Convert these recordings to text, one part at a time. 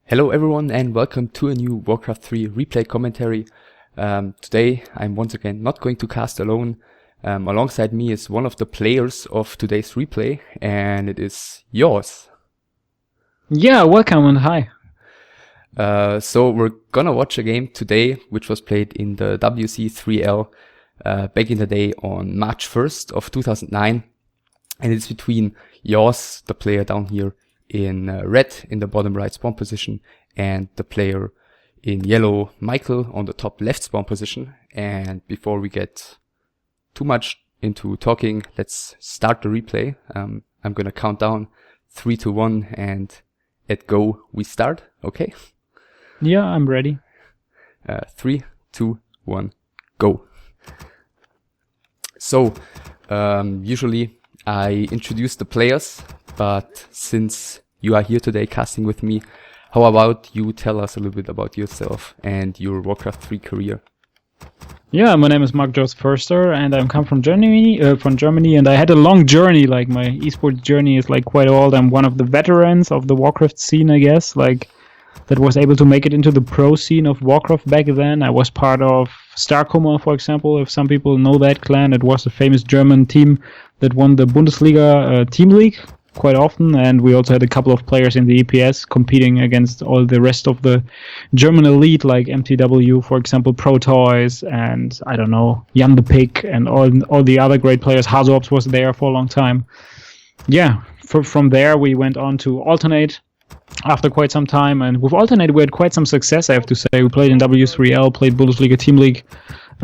Hello everyone and welcome to a new Warcraft 3 replay commentary. Today I'm once again not going to cast alone. Alongside me is one of the players of today's replay, and it is yAwS. Yeah, welcome and hi. So we're gonna watch a game today which was played in the Wc3 back in the day on March 1st of 2009, and it's between yAwS, the player down here in red in the bottom right spawn position, and the player in yellow, MichaeL, on the top left spawn position. And before we get too much into talking, let's start the replay. I'm gonna count down 3, 2, 1, and at go we start. Okay? Yeah, I'm ready. 3, 2, 1, go. So usually I introduce the players, but since you are here today casting with me, how about you tell us a little bit about yourself and your Warcraft 3 career? Yeah, my name is MichaeL Förster, and I come from Germany. And I had a long journey. Like, my esports journey is like quite old. I'm one of the veterans of the Warcraft scene, I guess. Like, that was able to make it into the pro scene of Warcraft back then. I was part of Starkommer, for example. If some people know that clan, it was a famous German team that won the Bundesliga team league quite often, and we also had a couple of players in the EPS competing against all the rest of the German elite, like MTW, for example, Protoys, and I don't know, Jan the Pig, and all the other great players. Hazorps was there for a long time. Yeah, from there we went on to Alternate after quite some time, and with Alternate we had quite some success, I have to say. We played in W3L, played Bundesliga Team League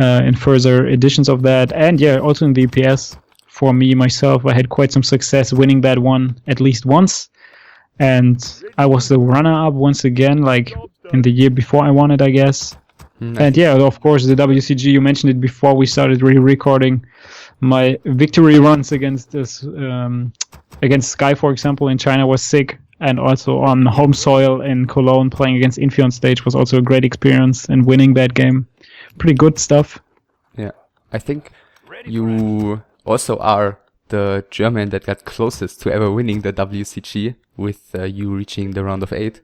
in further editions of that, and yeah, also in the EPS. For me, myself, I had quite some success winning that one at least once. And I was the runner-up once again, like in the year before I won it, I guess. And yeah, of course, the WCG, you mentioned it before we started recording. My victory runs against against Sky, for example, in China was sick. And also on home soil in Cologne, playing against Infi on stage was also a great experience, and winning that game. Pretty good stuff. Yeah, I think you also are the German that got closest to ever winning the WCG, with you reaching the round of 8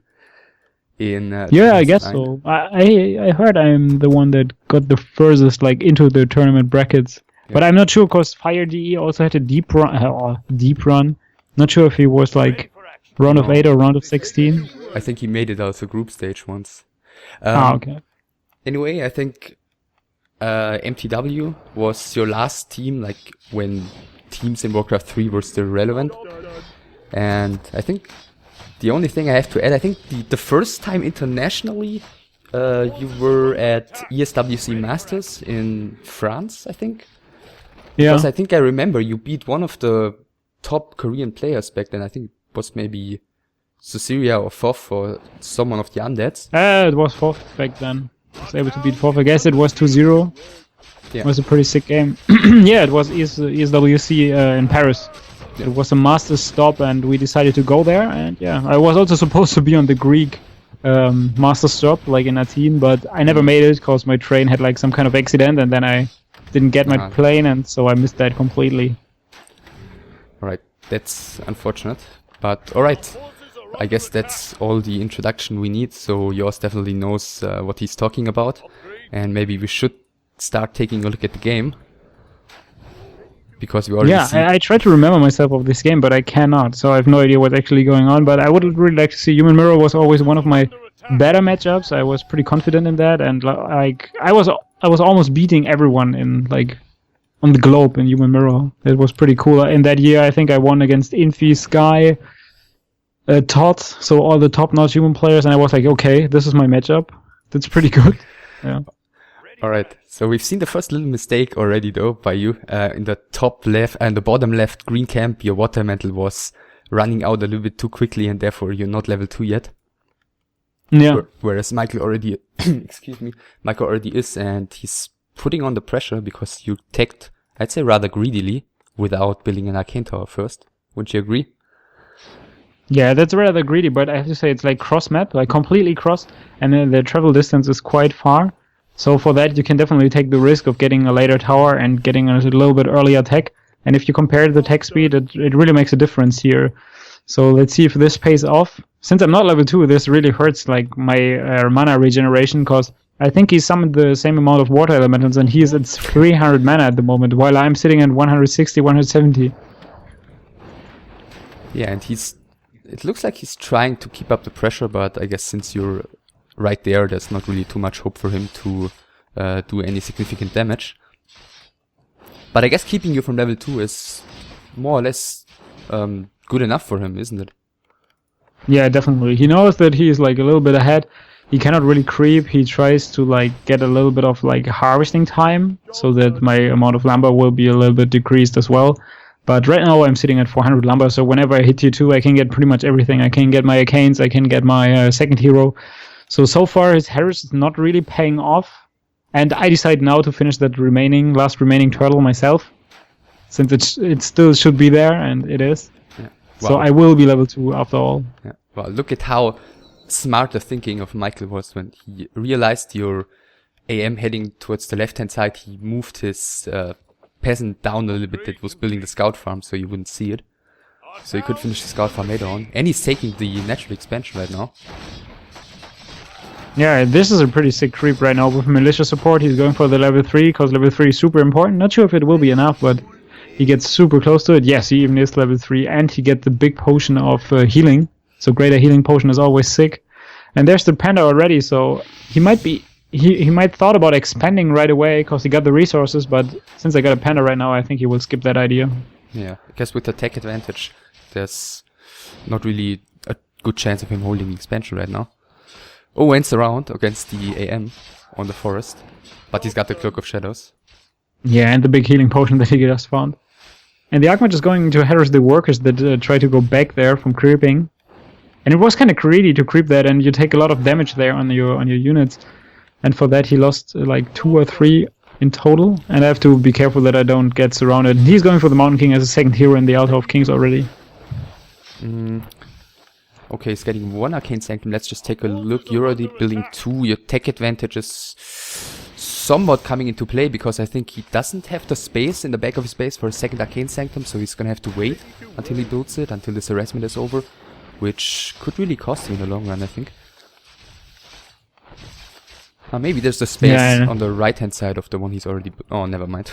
in yeah, I guess so. I heard I'm the one that got the furthest like into the tournament brackets, yeah. But I'm not sure because FireDE also had a deep run. Not sure if he was like round of 8 or round of 16. I think he made it out to group stage once. Okay. Anyway, I think MTW was your last team, like when teams in Warcraft 3 were still relevant. And I think the only thing I have to add, I think the first time internationally you were at ESWC Masters in France, I think. Yeah. Because I think I remember you beat one of the top Korean players back then. I think it was maybe Susiria or Fof or someone of the Undeads. It was Fof back then. I was able to beat Fof. I guess it was 2-0. Yeah. It was a pretty sick game. Yeah, it was ESWC in Paris. Yeah. It was a master's stop, and we decided to go there. And yeah, I was also supposed to be on the Greek master's stop, like in Athens, but I never made it because my train had like some kind of accident, and then I didn't get my plane, and so I missed that completely. Alright, that's unfortunate. But alright. I guess that's all the introduction we need, so yAwS definitely knows what he's talking about, and maybe we should start taking a look at the game, because we already I try to remember myself of this game, but I cannot, so I have no idea what's actually going on. But I would really like to see. Human Mirror was always one of my better matchups. I was pretty confident in that, and like I was almost beating everyone in like on the globe in Human Mirror. It was pretty cool. In that year, I think I won against Infi, Sky, Todd, so all the top-notch human players, and I was like, okay, this is my matchup. That's pretty good. Yeah. Alright, so we've seen the first little mistake already though by you. In the top left and the bottom left green camp, your water mantle was running out a little bit too quickly, and therefore you're not level 2 yet. Yeah. Whereas MichaeL already MichaeL already is, and he's putting on the pressure because you tagged, I'd say, rather greedily without building an arcane tower first. Wouldn't you agree? Yeah, that's rather greedy, but I have to say it's like cross-map, like completely cross, and then the travel distance is quite far. So for that, you can definitely take the risk of getting a later tower and getting a little bit earlier tech. And if you compare the tech speed, it really makes a difference here. So let's see if this pays off. since I'm not level 2, this really hurts like my mana regeneration, because I think he summoned the same amount of water elementals and he is at 300 mana at the moment, while I'm sitting at 160, 170. Yeah, and it looks like he's trying to keep up the pressure, but I guess since you're right there's not really too much hope for him to do any significant damage. But I guess keeping you from level 2 is more or less good enough for him, isn't it? Yeah, definitely. He knows that he's like a little bit ahead. He cannot really creep. He tries to like get a little bit of like harvesting time so that my amount of lumber will be a little bit decreased as well. But right now I'm sitting at 400 lumber, so whenever I hit tier 2, I can get pretty much everything. I can get my Arcanes, I can get my second hero. So far his Harris is not really paying off. And I decide now to finish that last remaining turtle myself, since it still should be there, and it is. Yeah. Wow. So I will be level 2 after all. Yeah. Well, look at how smart the thinking of MichaeL was when he realized your AM heading towards the left-hand side. He moved his peasant down a little bit that was building the scout farm so you wouldn't see it. So you could finish the scout farm later on. And he's taking the natural expansion right now. Yeah, this is a pretty sick creep right now with militia support. He's going for the level 3 because level 3 is super important. Not sure if it will be enough, but he gets super close to it. Yes, he even is level 3, and he gets the big potion of healing. So greater healing potion is always sick. And there's the panda already, so he might be he might thought about expanding right away because he got the resources, but since I got a panda right now, I think he will skip that idea. Yeah, I guess with the tech advantage, there's not really a good chance of him holding the expansion right now. Owen's around against the AM on the forest, but he's got the Cloak of Shadows. Yeah, and the big healing potion that he just found. And the Archmage is going to harass the workers that try to go back there from creeping. And it was kind of greedy to creep that, and you take a lot of damage there on your units. And for that he lost like 2 or 3 in total. And I have to be careful that I don't get surrounded. And he's going for the Mountain King as a second hero in the Altar of Kings already. Okay, he's getting 1 Arcane Sanctum. Let's just take a look. You're already building 2. Your tech advantage is somewhat coming into play because I think he doesn't have the space in the back of his base for a second Arcane Sanctum. So he's gonna have to wait until he builds it, until this harassment is over. Which could really cost him in the long run, I think. Maybe there's the space on the right-hand side of the one he's already... Oh, never mind.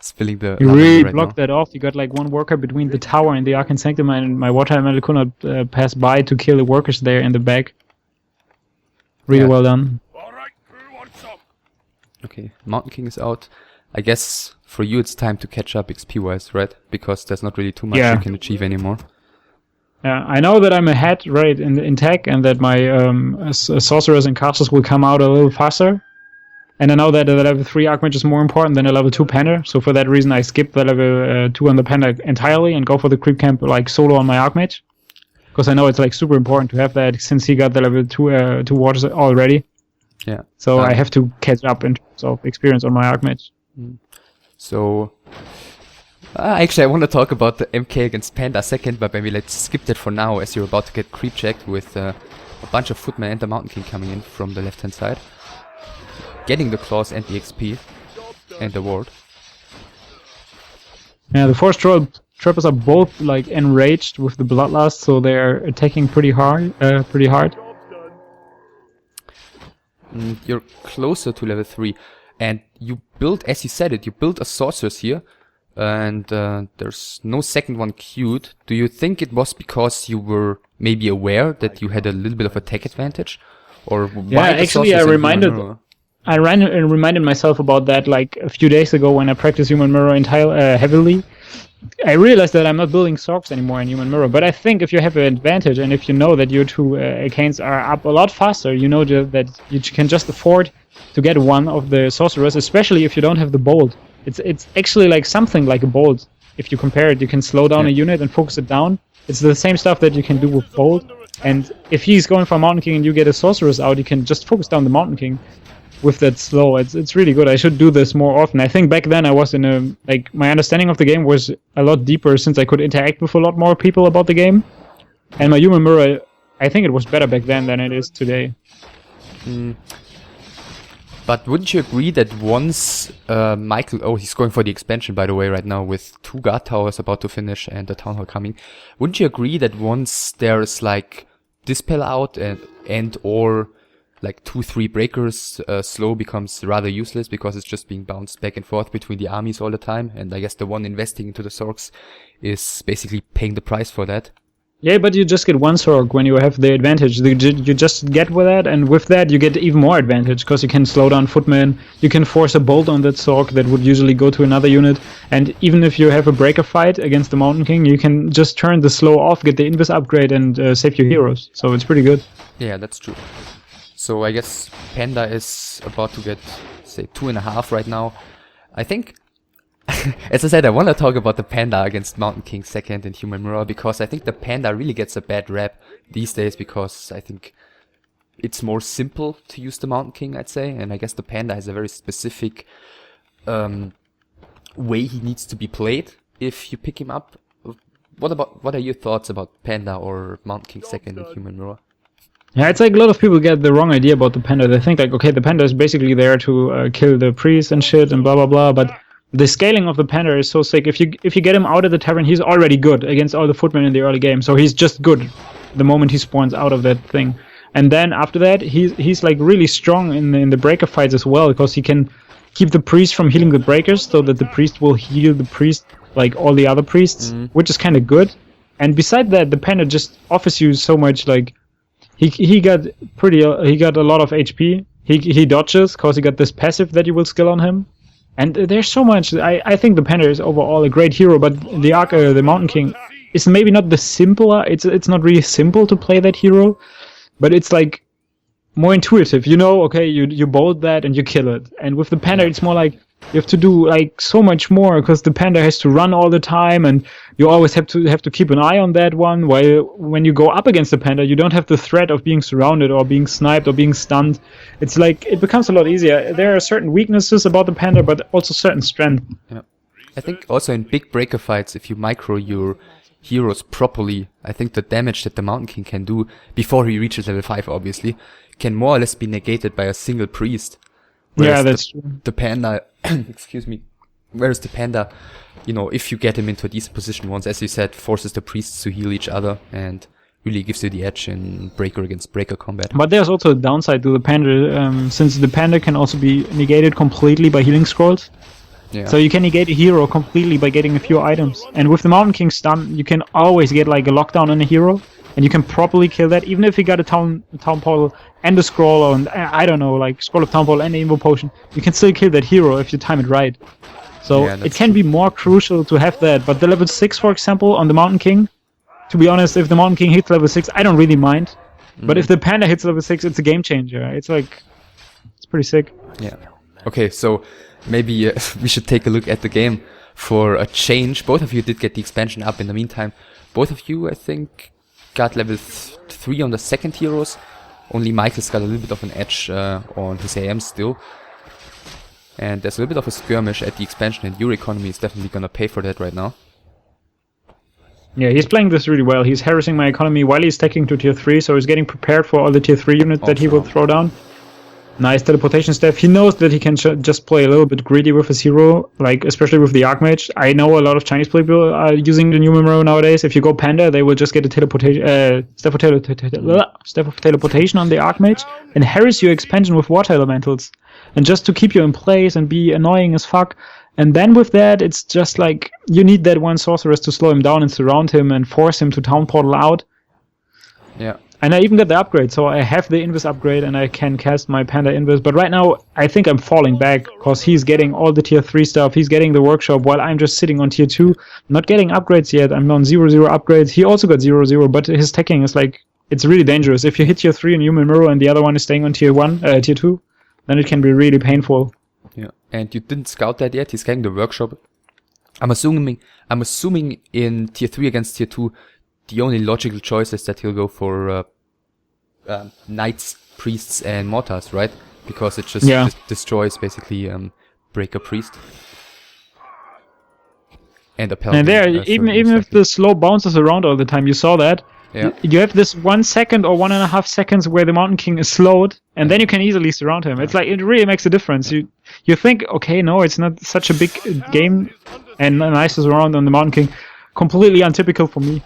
Spilling the... You really blocked that off. You got like 1 worker between the tower and the Arcane Sanctum, and my water elemental could not pass by to kill the workers there in the back. Really well done. Okay, Mountain King is out. I guess for you it's time to catch up XP-wise, right? Because there's not really too much you can achieve anymore. Yeah, I know that I'm ahead, right, in tech, and that my sorcerers and casters will come out a little faster. And I know that the level 3 Archmage is more important than a level 2 Panda, so for that reason I skip the level 2 on the Panda entirely and go for the creep camp like solo on my Archmage. Because I know it's like super important to have that since he got the level 2 waters already. Yeah. So I have to catch up in terms of experience on my Archmage. So... actually, I want to talk about the MK against Panda second, but maybe let's skip that for now, as you're about to get creep checked with a bunch of footmen and the Mountain King coming in from the left-hand side. Getting the claws and the XP and the ward. Yeah, the Force Trappers are both like enraged with the Bloodlust, so they're attacking pretty hard. You're closer to level 3, and you build, as you said it, you built a sorceress here. And there's no second one queued. Do you think it was because you were maybe aware that you had a little bit of a tech advantage? Or why actually I reminded myself about that like a few days ago when I practiced Human Mirror heavily. I realized that I'm not building Sorcs anymore in Human Mirror, but I think if you have an advantage and if you know that your 2 Arcanes are up a lot faster, you know that you can just afford to get 1 of the sorcerers, especially if you don't have the bolt. It's actually like something like a bolt. If you compare it, you can slow down a unit and focus it down. It's the same stuff that you can do with bolt. And if he's going for Mountain King and you get a sorceress out, you can just focus down the Mountain King with that slow. It's really good. I should do this more often. I think back then I was in a like my understanding of the game was a lot deeper since I could interact with a lot more people about the game. And my Human Mirror, I think it was better back then than it is today. But wouldn't you agree that once MichaeL... Oh, he's going for the expansion, by the way, right now, with 2 guard towers about to finish and the town hall coming. Wouldn't you agree that once there's, like, Dispel out and or like 2-3 breakers, slow becomes rather useless because it's just being bounced back and forth between the armies all the time. And I guess the one investing into the Sorks is basically paying the price for that. Yeah, but you just get one Sork when you have the advantage. You just get with that, and with that you get even more advantage because you can slow down footmen. You can force a bolt on that Sork that would usually go to another unit. And even if you have a breaker fight against the Mountain King, you can just turn the slow off, get the Invis upgrade, and save your heroes. So it's pretty good. Yeah, that's true. So I guess Panda is about to get, say, 2.5 right now. I think, as I said, I want to talk about the Panda against Mountain King second in Human Mirror, because I think the Panda really gets a bad rap these days, because I think it's more simple to use the Mountain King, I'd say, and I guess the Panda has a very specific way he needs to be played if you pick him up. What are your thoughts about Panda or Mountain King second in Human Mirror? Yeah, it's like a lot of people get the wrong idea about the Panda. They think like, okay, the Panda is basically there to kill the priest and shit and blah blah blah, but the scaling of the Panda is so sick. If you get him out of the tavern, he's already good against all the footmen in the early game. So he's just good the moment he spawns out of that thing. And then after that, he's like really strong in the breaker fights as well, because he can keep the priest from healing the breakers, so that the priest will heal the priest like all the other priests, which is kind of good. And beside that, the Panda just offers you so much. Like he got a lot of HP. He dodges because he got this passive that you will skill on him. And there's so much. I think the Panda is overall a great hero, but the Mountain King is maybe not the simpler. It's not really simple to play that hero, but it's like more intuitive. You know, okay, you bolt that and you kill it. And with the Panda, it's more like you have to do like so much more, because the Panda has to run all the time, and you always have to keep an eye on that one. While when you go up against the Panda, you don't have the threat of being surrounded or being sniped or being stunned. It's like it becomes a lot easier. There are certain weaknesses about the Panda, but also certain strength. Yeah. I think also in big breaker fights, if you micro your heroes properly, I think the damage that the Mountain King can do before he reaches level 5, obviously, can more or less be negated by a single priest. Whereas yeah, that's true. The Panda, excuse me. Whereas the Panda, you know, if you get him into a decent position once, as you said, forces the priests to heal each other and really gives you the edge in breaker against breaker combat. But there's also a downside to the Panda, since the Panda can also be negated completely by healing scrolls. Yeah. So you can negate a hero completely by getting a few items. And with the Mountain King stun, you can always get like a lockdown on a hero, and you can properly kill that, even if you got a town portal and a scroll, and I don't know, like scroll of town portal and an invo potion, you can still kill that hero if you time it right. So yeah, it can be more crucial to have that. But the level 6, for example, on the Mountain King, to be honest, if the Mountain King hits level 6, I don't really mind. But if the Panda hits level 6, it's a game changer. It's like, it's pretty sick. Yeah. Okay, so maybe we should take a look at the game for a change. Both of you did get the expansion up in the meantime. Both of you, I think, got level 3 on the second heroes. Only MichaeL's got a little bit of an edge on his AM still. And there's a little bit of a skirmish at the expansion, and your economy is definitely gonna pay for that right now. Yeah, he's playing this really well. He's harassing my economy while he's taking to tier 3, so he's getting prepared for all the tier 3 units that he will throw down. Nice teleportation staff. He knows that he can just play a little bit greedy with his hero, like especially with the Archmage. I know a lot of Chinese people are using the new Mimro nowadays. If you go Panda, they will just get a teleportation, staff of teleportation on the Archmage and harass your expansion with water elementals, and just to keep you in place and be annoying as fuck. And then with that, it's just like you need that one sorceress to slow him down and surround him and force him to town portal out. Yeah. And I even got the upgrade, so I have the Invis upgrade and I can cast my Panda Invis. But right now, I think I'm falling back, because he's getting all the tier 3 stuff, he's getting the workshop, while I'm just sitting on tier 2, not getting upgrades yet. I'm on 0-0 upgrades. He also got 0-0, but his teching is like, it's really dangerous. If you hit tier 3 in Human Mirror and the other one is staying on tier 2, then it can be really painful. Yeah, and you didn't scout that yet, he's getting the workshop. I'm assuming in tier 3 against tier 2, the only logical choice is that he'll go for knights, priests, and mortars, right? Because it just destroys basically breaker priest and a paladin. And there, even if the slow bounces around all the time, you saw that. Yeah. You have this 1 second or 1.5 seconds where the Mountain King is slowed, and then you can easily surround him. It's like, it really makes a difference. You think, okay, no, it's not such a big game, and nice to surround on the Mountain King. Completely untypical for me.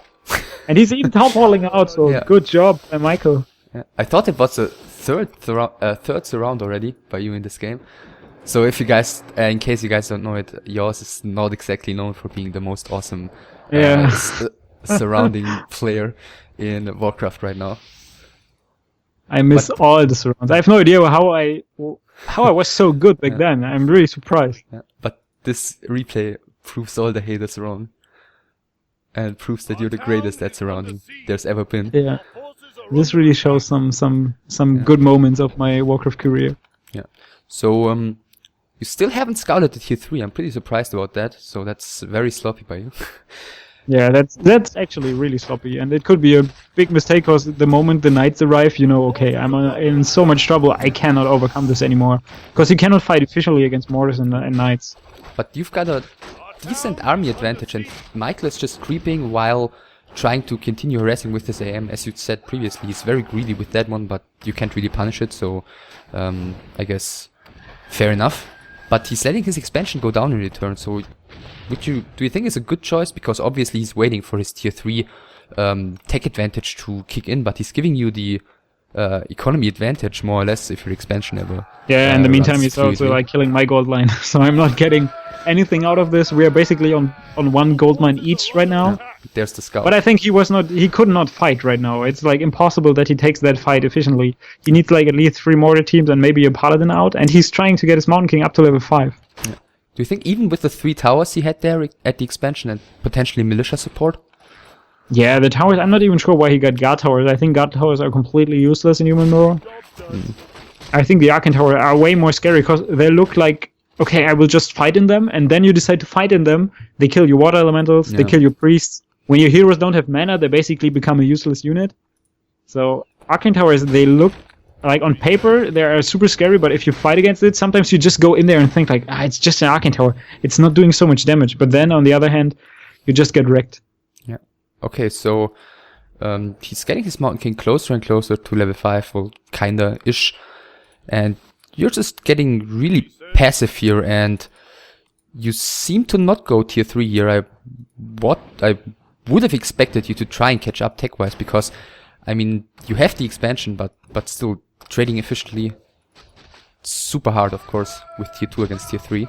And he's even top holding out, so Yeah. good job, MichaeL. Yeah. I thought it was a third surround already by you in this game. So if you guys, in case you guys don't know it, yAwS is not exactly known for being the most awesome Yeah. surrounding player in Warcraft right now. I miss all the surrounds. I have no idea how I was so good back then. I'm really surprised. Yeah. But this replay proves all the haters wrong. And proves that you're the greatest at surrounding there's ever been. Yeah. This really shows some good moments of my Warcraft career. Yeah. So, you still haven't scouted the tier 3. I'm pretty surprised about that. So that's very sloppy by you. Yeah, that's actually really sloppy, and it could be a big mistake because the moment the knights arrive, you know, okay, I'm in so much trouble, I cannot overcome this anymore. Because you cannot fight efficiently against mortars and knights. But you've got a decent army advantage, and MichaeL is just creeping while trying to continue harassing with his AM. As you said previously, he's very greedy with that one, but you can't really punish it, so I guess fair enough. But he's letting his expansion go down in return, so do you think it's a good choice? Because obviously he's waiting for his tier 3 tech advantage to kick in, but he's giving you the economy advantage more or less if your expansion ever. Yeah, in the meantime runs he's also fluidly. like killing my gold line, so I'm not getting anything out of this. We are basically on one gold mine each right now. There's the scout. But I think he could not fight right now. It's like impossible that he takes that fight efficiently. He needs like at least 3 mortar teams and maybe a paladin out, and he's trying to get his Mountain King up to level 5. Yeah. Do you think even with the 3 towers he had there at the expansion and potentially militia support? Yeah, the towers, I'm not even sure why he got guard towers. I think guard towers are completely useless in Human Mirror. I think the Arcane Tower are way more scary because they look like, okay, I will just fight in them, and then you decide to fight in them. They kill your water elementals, they kill your priests. When your heroes don't have mana, they basically become a useless unit. So Arcane Towers, they look like on paper they are super scary, but if you fight against it, sometimes you just go in there and think like, it's just an Arcane Tower. It's not doing so much damage. But then on the other hand, you just get wrecked. Yeah. Okay, so he's getting his Mountain King closer and closer to level 5, well, kinda-ish. And you're just getting really passive here, and you seem to not go tier 3 here. I would have expected you to try and catch up tech-wise, because, I mean, you have the expansion, but still, trading efficiently, super hard, of course, with tier 2 against tier 3.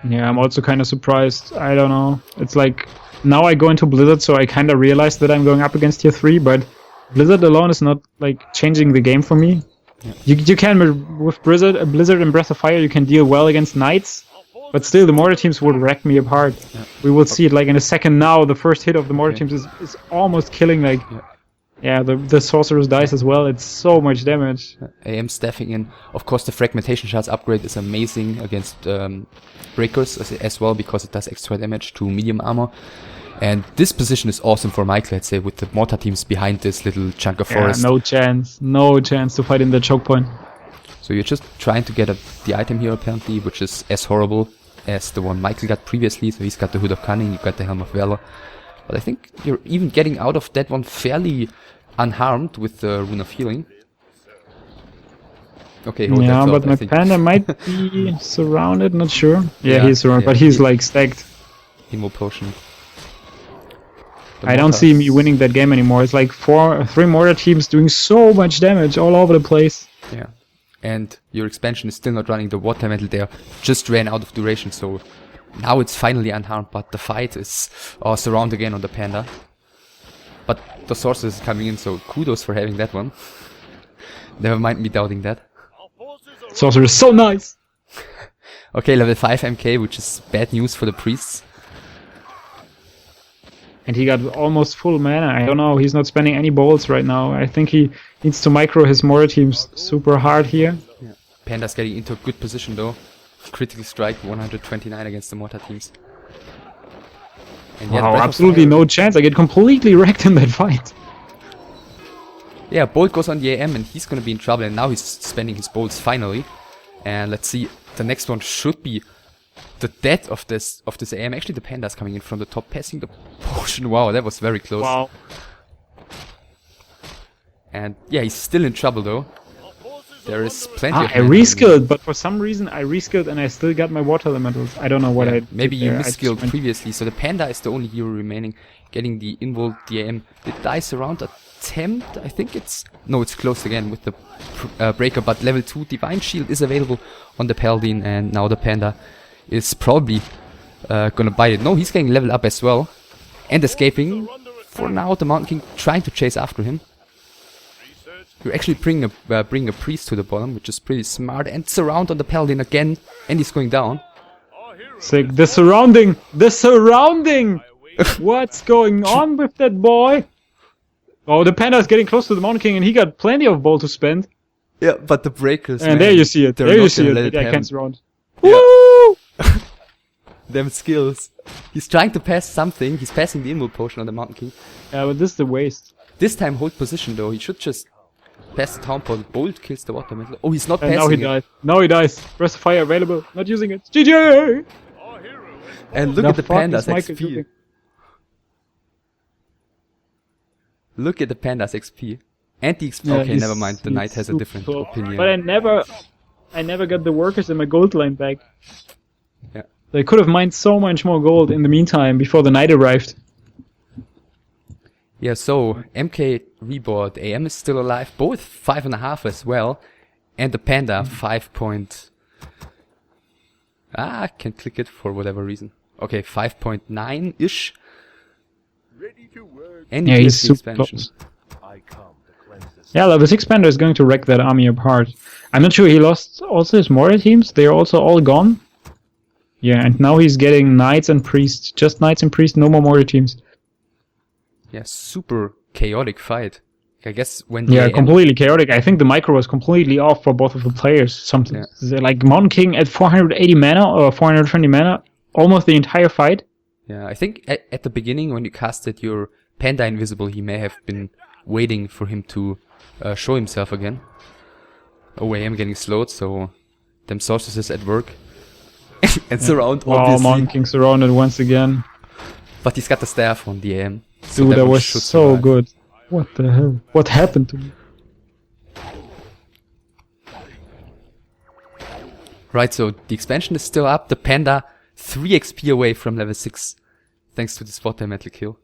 Yeah, I'm also kind of surprised. I don't know. It's like, now I go into Blizzard, so I kind of realize that I'm going up against tier 3, but Blizzard alone is not, like, changing the game for me. Yeah. You can, with Blizzard and Breath of Fire, you can deal well against Knights, but still the mortar teams would wreck me apart. Yeah. We will see it like in a second now. The first hit of the mortar teams is almost killing, like, the Sorcerer's dice as well. It's so much damage. AM staffing in. Of course, the Fragmentation Shards upgrade is amazing against Breakers as well, because it does extra damage to medium armor. And this position is awesome for MichaeL, let's say, with the mortar teams behind this little chunk of forest. No chance to fight in the choke point. So you're just trying to get the item here, apparently, which is as horrible as the one MichaeL got previously. So he's got the Hood of Cunning, you've got the Helm of Valor. But I think you're even getting out of that one fairly unharmed with the Rune of Healing. Okay, hold that thought, but my panda might be surrounded, not sure. Yeah, he's surrounded, but he's like stacked. Invo Potion. I don't see me winning that game anymore. It's like 3 mortar teams doing so much damage all over the place. Yeah. And your expansion is still not running. The water elemental there just ran out of duration, so now it's finally unharmed, but the fight is surround again on the panda. But the Sorcerer is coming in, so kudos for having that one. Never mind me doubting that. Sorcerer is so nice! Okay, level 5 MK, which is bad news for the priests. And he got almost full mana. I don't know, he's not spending any bolts right now. I think he needs to micro his mortar teams super hard here. Yeah. Panda's getting into a good position though. Critical strike 129 against the mortar teams. And wow, absolutely no chance. I get completely wrecked in that fight. Yeah, Bolt goes on the AM and he's gonna be in trouble, and now he's spending his bolts finally. And let's see, the next one should be the death of this AM. Actually, the Panda's coming in from the top, passing the potion. Wow, that was very close. Wow. And yeah, he's still in trouble though. There is plenty of I mana. reskilled, but for some reason I reskilled and I still got my water elementals. I don't know what I did Maybe you there. I misskilled just went- previously, so the Panda is the only hero remaining getting the invuln DAM. It dies around attempt, I think it's... No, it's close again with the breaker, but level 2 Divine Shield is available on the Paladin, and now the Panda is probably gonna bite it. No, he's getting leveled up as well, and escaping. For now, the Mountain King trying to chase after him. You're actually bringing a priest to the bottom, which is pretty smart, and surround on the Paladin again, and he's going down. Sick. The surrounding! The surrounding! What's going on with that boy? Oh, the Panda is getting close to the Mountain King and he got plenty of bolt to spend. Yeah, but the breakers, And there you see it. There you see it. I can't surround. Yeah. Woo! Them skills. He's trying to pass something. He's passing the invul potion on the Mountain King. Yeah, but this is the waste. This time hold position though. He should just pass the town portal. Bolt kills the water metal. Oh, he's not And passing now he it. dies. Now he dies. Breath of Fire available. Not using it. GG! And look at the Panda's Michael XP. doing? Look at the Panda's XP. And the XP. Yeah, Okay, he's- never mind. The he's knight has a super different slow. opinion. But I never got the workers in my gold line back. Yeah. They could have mined so much more gold in the meantime before the knight arrived. Yeah, so MK reboard. AM is still alive. Both 5.5 as well. And the Panda 5 point... I can't click it for whatever reason. Okay, 5.9-ish. And Yeah, he he's gets the super expansion. close. Yeah, level 6 Panda is going to wreck that army apart. I'm not sure he lost also his mortar teams. They're also all gone. Yeah, and now he's getting knights and priests. Just knights and priests, no more mortar teams. Yeah, super chaotic fight. I guess when the Yeah, AM completely chaotic. I think the micro was completely off for both of the players. Something like Mountain King at 480 mana or 420 mana, almost the entire fight. Yeah, I think at the beginning when you casted your Panda Invisible, he may have been waiting for him to show himself again. Oh, I am getting slowed, so them sorceresses at work. And surround, Oh, obviously. Mountain King surrounded once again. But he's got the staff on the AM. So Dude, that one was should so survive. good. What the hell? What happened to me? Right, so the expansion is still up. The Panda 3 XP away from level 6. Thanks to the spot metal kill.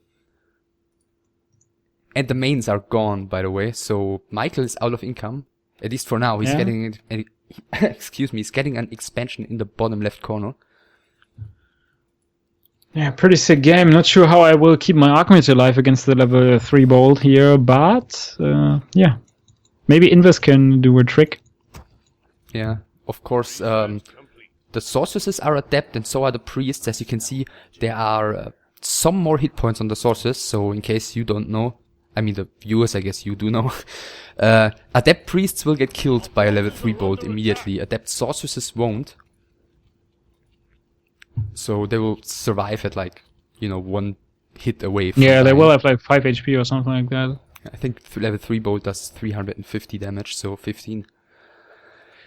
And the mains are gone, by the way. So MichaeL is out of income. At least for now. He's Yeah. getting excuse me, he's getting an expansion in the bottom left corner. Yeah, pretty sick game. Not sure how I will keep my Archmage alive against the level 3 bolt here, but yeah. Maybe Invis can do a trick. Yeah, of course, the sorceresses are adept and so are the priests. As you can see, there are some more hit points on the sorceress, so in case you don't know, I mean the viewers, I guess you do know, adept priests will get killed by a level 3 bolt immediately. Adept sorceresses won't. So they will survive at like, you know, 1 hit away from Yeah, they dying. will have like 5 HP or something like that. I think level 3 bolt does 350 damage, so 15.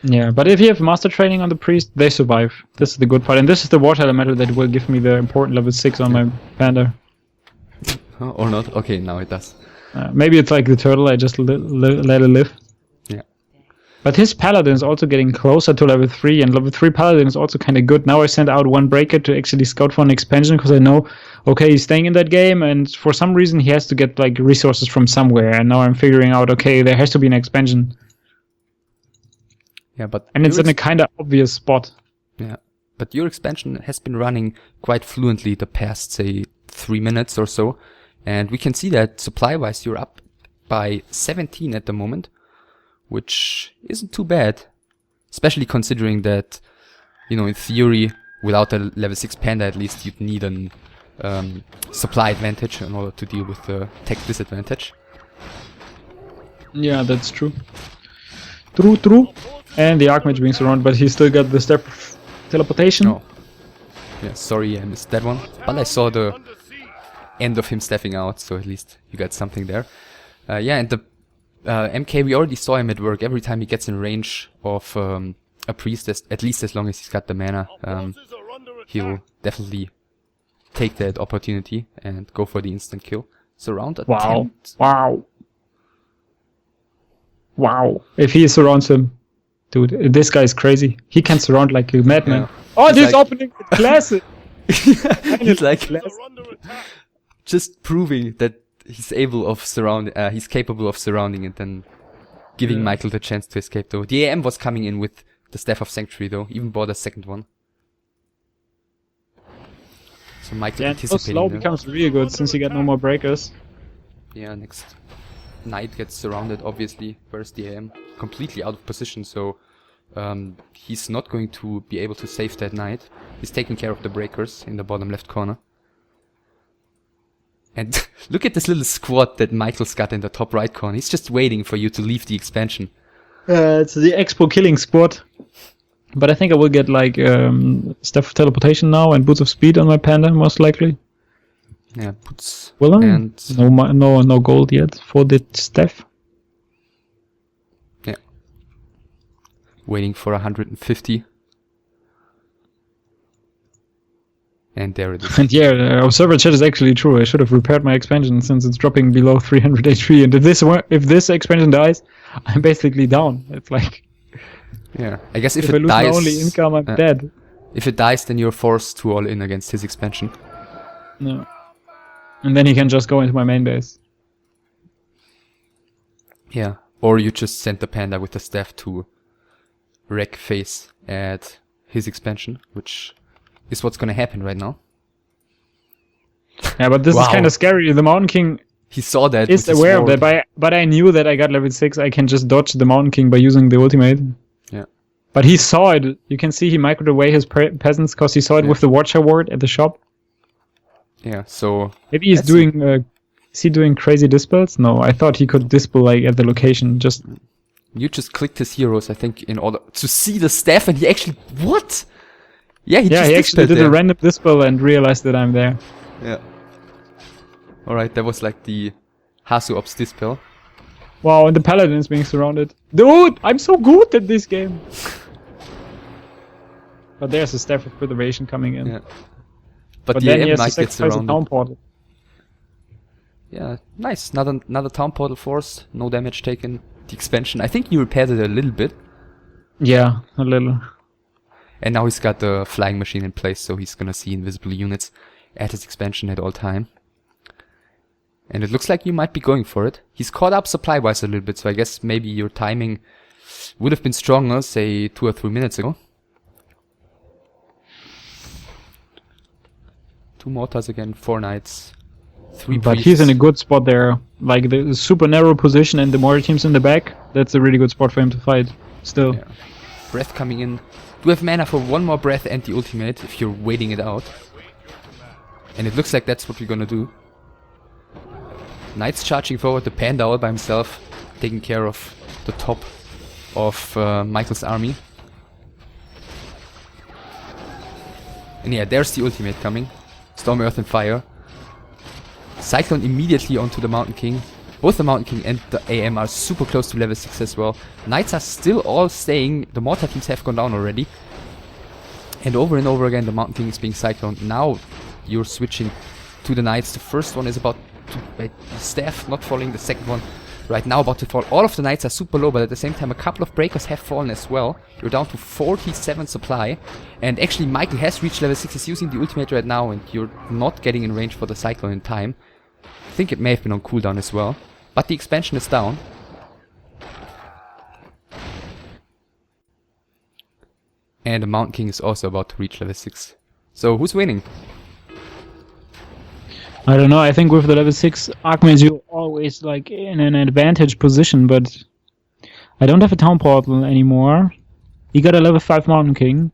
Yeah, but if you have master training on the priest, they survive. This is the good part, and this is the water elemental that will give me the important level 6 on my panda. Huh, or not? Okay, now it does. Maybe it's like the turtle, I just let it live. Yeah. But his paladin is also getting closer to level 3, and level 3 paladin is also kind of good. Now I send out 1 breaker to actually scout for an expansion, because I know, okay, he's staying in that game, and for some reason he has to get like resources from somewhere, and now I'm figuring out, okay, there has to be an expansion. Yeah, but And it's your in a kind of obvious spot. yeah, but your expansion has been running quite fluently the past, say, 3 minutes or so, and we can see that supply-wise you're up by 17 at the moment, which isn't too bad, especially considering that, you know, in theory, without a level 6 panda at least, you'd need an supply advantage in order to deal with the tech disadvantage. Yeah, that's true. True. And the Archmage being surrounded, but he still got the step of teleportation. Oh, yeah, sorry I missed that one, but I saw the end of him stepping out, so at least you got something there. Yeah, and the MK, we already saw him at work. Every time he gets in range of a priest, at least as long as he's got the mana, he'll definitely take that opportunity and go for the instant kill. Surround attempt. Wow. If he surrounds him, Dude, this guy is crazy. He can surround like a madman. Yeah. Oh, He's this like- opening is classic. He's like Classic. just proving that he's capable of surrounding and then giving MichaeL the chance to escape though. The AM was coming in with the Staff of Sanctuary though, even bought a second one. So MichaeL Yeah, so anticipating slow that. becomes really good since you got no more breakers. Yeah, next knight gets surrounded, obviously. Where's the AM? Completely out of position, so he's not going to be able to save that knight. He's taking care of the breakers in the bottom left corner. And look at this little squad that MichaeL's got in the top right corner. He's just waiting for you to leave the expansion. It's the Expo killing squad. But I think I will get like Staff of Teleportation now and Boots of Speed on my Panda, most likely. Yeah, boots Will I? and No gold yet for the staff. yeah, waiting for 150. And there it is. And yeah, observer chat is actually true. I should have repaired my expansion since it's dropping below 300 HP. And if this expansion dies, I'm basically down. It's like Yeah, I guess if I it lose my dies, only income, I'm dead. if it dies, then you're forced to all in against his expansion. No. And then he can just go into my main base. Yeah, or you just send the panda with the staff to wreck face at his expansion, which is what's gonna happen right now. Yeah, but this is Wow. kind of scary. The Mountain King He saw that. is with his aware of sword. that, but I knew that I got level 6. I can just dodge the Mountain King by using the ultimate. Yeah. But he saw it. You can see he microed away his peasants because he saw it Yeah. with the Watcher Ward at the shop. Yeah, so Maybe he's That's- doing. Is he doing crazy dispels? No, I thought he could dispel like at the location. Just you just clicked his heroes, I think, in order to see the staff, and he actually what? Yeah, he yeah, just he actually dispelled did there. a random dispel and realized that I'm there. Yeah. All right, that was like the Hasu Ops dispel. Wow, and the Paladin is being surrounded. Dude, I'm so good at this game. But there's a Staff of Preservation coming in. Yeah. But, But the then he AM has to might get sacrifice a surrounded. town portal. Yeah, nice. Another town portal forced. No damage taken. The expansion. I think you repaired it a little bit. Yeah, a little. And now he's got the flying machine in place, so he's gonna see invisible units at his expansion at all time. And it looks like you might be going for it. He's caught up supply-wise a little bit, so I guess maybe your timing would have been stronger, say 2 or 3 minutes ago. 2 mortars again, 4 knights, 3 But priests. he's in a good spot there. Like the super narrow position and the mortar teams in the back. That's a really good spot for him to fight. Still. Yeah. Breath coming in. Do have mana for 1 more breath and the ultimate if you're waiting it out. And it looks like that's what we're gonna do. Knights charging forward, the panda all by himself, taking care of the top of MichaeL's army. And yeah, there's the ultimate coming. Storm, Earth and Fire. Cyclone immediately onto the Mountain King. Both the Mountain King and the AM are super close to level 6 as well. Knights are still all staying. The mortar teams have gone down already. And over again the Mountain King is being cycloned. Now you're switching to the Knights. The first one is about to... the staff not falling. The second one right now about to fall. All of the Knights are super low, but at the same time a couple of breakers have fallen as well. You're down to 47 supply. And actually MichaeL has reached level 6. He's using the ultimate right now and you're not getting in range for the cyclone in time. I think it may have been on cooldown as well. But the expansion is down. And the Mountain King is also about to reach level 6. So who's winning? I don't know. I think with the level 6 Archmages, you're always like in an advantage position, but I don't have a town portal anymore. You got a level 5 Mountain King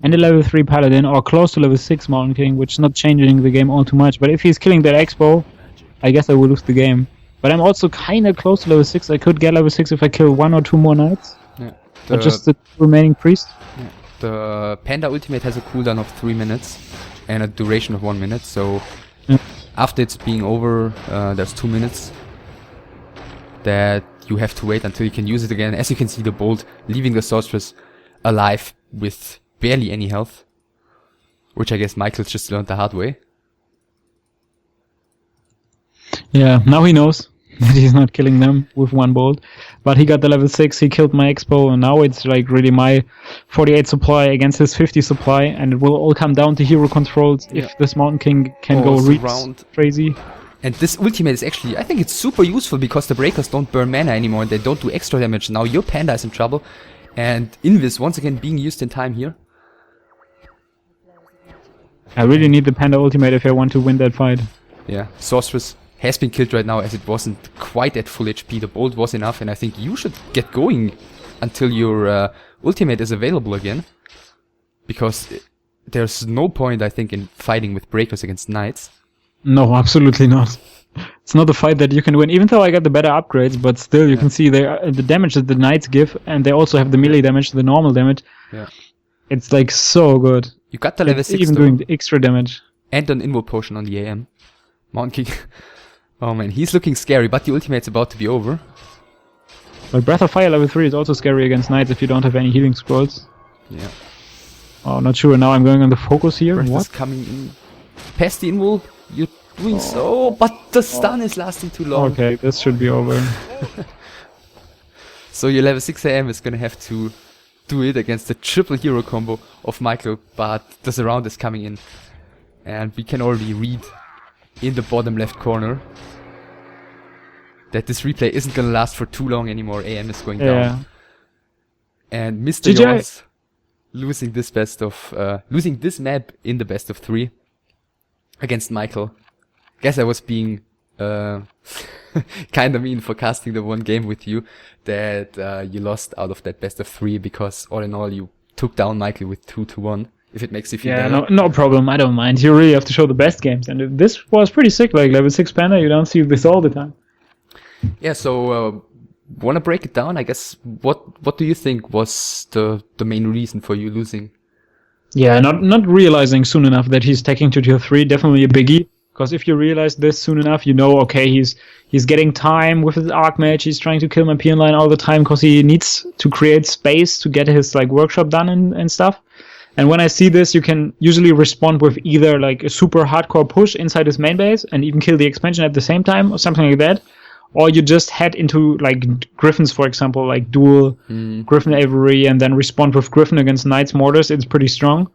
and a level 3 Paladin, or close to level 6 Mountain King, which is not changing the game all too much. But if he's killing that Expo, I guess I will lose the game. But I'm also kind of close to level 6. I could get level 6 if I kill 1 or 2 more Knights. Yeah. But just the remaining Priest. The Panda ultimate has a cooldown of 3 minutes and a duration of 1 minute, so Yeah. after it's being over, there's 2 minutes that you have to wait until you can use it again. As you can see, the Bolt leaving the Sorceress alive with barely any health, which I guess MichaeL's just learned the hard way. Yeah, now he knows. that he's not killing them with one bolt. But he got the level 6, he killed my Expo, and now it's like really my 48 supply against his 50 supply, and it will all come down to hero controls if this Mountain King can go surround. crazy. And this ultimate is actually, I think it's super useful because the breakers don't burn mana anymore, they don't do extra damage. Now your Panda is in trouble, and Invis once again being used in time here. I really need the Panda ultimate if I want to win that fight. Yeah, Sorceress has been killed right now as it wasn't quite at full HP. The bolt was enough, and I think you should get going until your ultimate is available again. Because there's no point, I think, in fighting with breakers against knights. No, absolutely not. It's not a fight that you can win, even though I got the better upgrades, but still you can see the damage that the knights give, and they also have the melee damage, the normal damage. Yeah. It's like so good. You got the level 6 even doing the extra damage. And an invo potion on the AM. Mountain King. Oh man, he's looking scary, but the ultimate's about to be over. But Breath of Fire level 3 is also scary against knights if you don't have any healing scrolls. Yeah. Oh, not sure. Now I'm going on the focus here. Breath What? is coming in. Past the invo, you're doing so, but the stun is lasting too long. Okay, this should be over. So your level 6 AM is gonna have to do it against the triple hero combo of MichaeL, but the surround is coming in. And we can already read in the bottom left corner that this replay isn't gonna last for too long anymore. AM is going down. And Mr. yAwS losing this map in the best of 3 against MichaeL. Guess I was being kind of mean for casting the one game with you that you lost out of that best of 3 because all in all you took down MichaeL with 2-1. If it makes you feel better. No problem. I don't mind. You really have to show the best games, and this was pretty sick. Like level 6 Panda, you don't see this all the time. Yeah. So wanna break it down? I guess what do you think was the main reason for you losing? Yeah, not realizing soon enough that he's taking to tier 3, definitely a biggie. Because if you realize this soon enough, you know, okay, he's getting time with his Archmage, he's trying to kill my PN line all the time because he needs to create space to get his like workshop done and stuff. And when I see this, you can usually respond with either like a super hardcore push inside his main base and even kill the expansion at the same time or something like that. Or you just head into like Griffins, for example, like dual Griffin Avery and then respond with Griffin against Knights Mortars. It's pretty strong.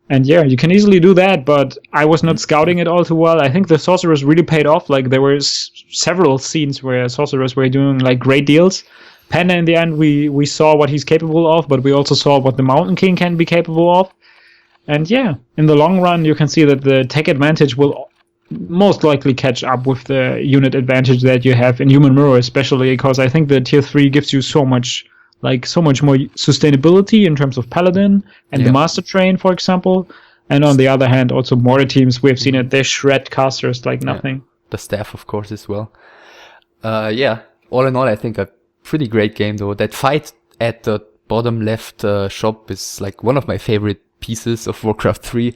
And yeah, you can easily do that, but I was not scouting it all too well. I think the Sorcerers really paid off. Like there were several scenes where Sorcerers were doing like great deals. Panda in the end, we saw what he's capable of, but we also saw what the Mountain King can be capable of. And yeah, in the long run, you can see that the tech advantage will most likely catch up with the unit advantage that you have in Human Mirror, especially because I think the tier 3 gives you so much more sustainability in terms of Paladin and the Master Train, for example. And on the other hand, also mortar teams, we have seen it, they shred casters like nothing. Yeah. The staff, of course, as well. All in all, I think a pretty great game, though. That fight at the bottom left shop is like one of my favorite pieces of Warcraft 3.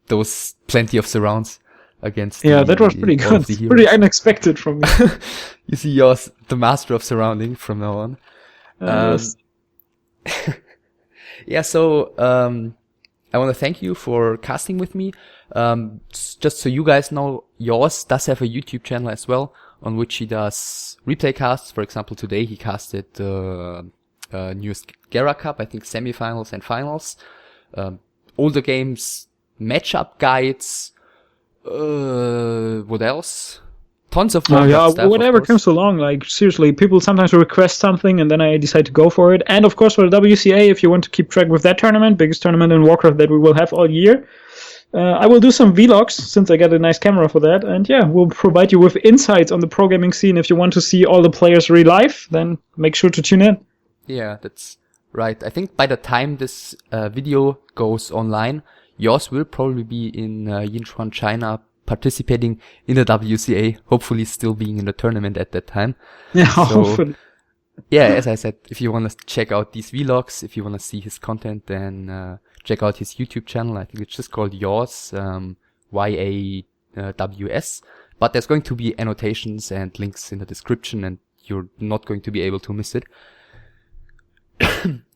Those plenty of surrounds against that was pretty good. Pretty unexpected from me. You see yAwS, the master of surrounding from now on. Yes. So I want to thank you for casting with me. Just so you guys know, yAwS does have a YouTube channel as well, on which he does replay casts. For example, today he casted newest Gera Cup, I think semifinals and finals. Older games, matchup guides, what else? Tons of stuff, whatever comes along. Like seriously, people sometimes request something and then I decide to go for it. And of course for the WCA, if you want to keep track with that tournament, biggest tournament in Warcraft that we will have all year, I will do some vlogs since I got a nice camera for that. And yeah, we'll provide you with insights on the pro gaming scene. If you want to see all the players real life, then make sure to tune in. Yeah, that's right. I think by the time this video goes online, yAwS will probably be in Yinchuan, China, participating in the WCA, hopefully still being in the tournament at that time. Yeah, hopefully. Yeah, as I said, if you want to check out these vlogs, if you want to see his content, then check out his YouTube channel. I think it's just called yAwS, yAwS. But there's going to be annotations and links in the description, and you're not going to be able to miss it.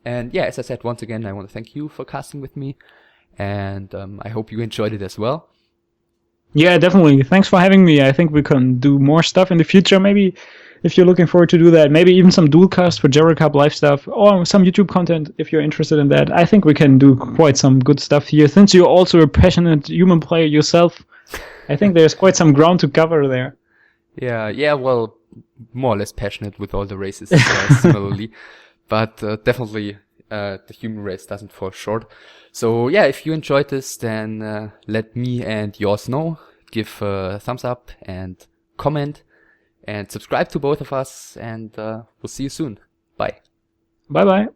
And yeah, as I said, once again, I want to thank you for casting with me, and I hope you enjoyed it as well. Yeah, definitely. Thanks for having me. I think we can do more stuff in the future. Maybe if you're looking forward to do that, maybe even some dualcast for Jera Cup live stuff or some YouTube content if you're interested in that. I think we can do quite some good stuff here. Since you're also a passionate human player yourself, I think there's quite some ground to cover there. Yeah, well, more or less passionate with all the races similarly, but definitely the human race doesn't fall short. So yeah, if you enjoyed this, then let me and yAwS know. Give a thumbs up and comment and subscribe to both of us, and we'll see you soon. Bye. Bye bye.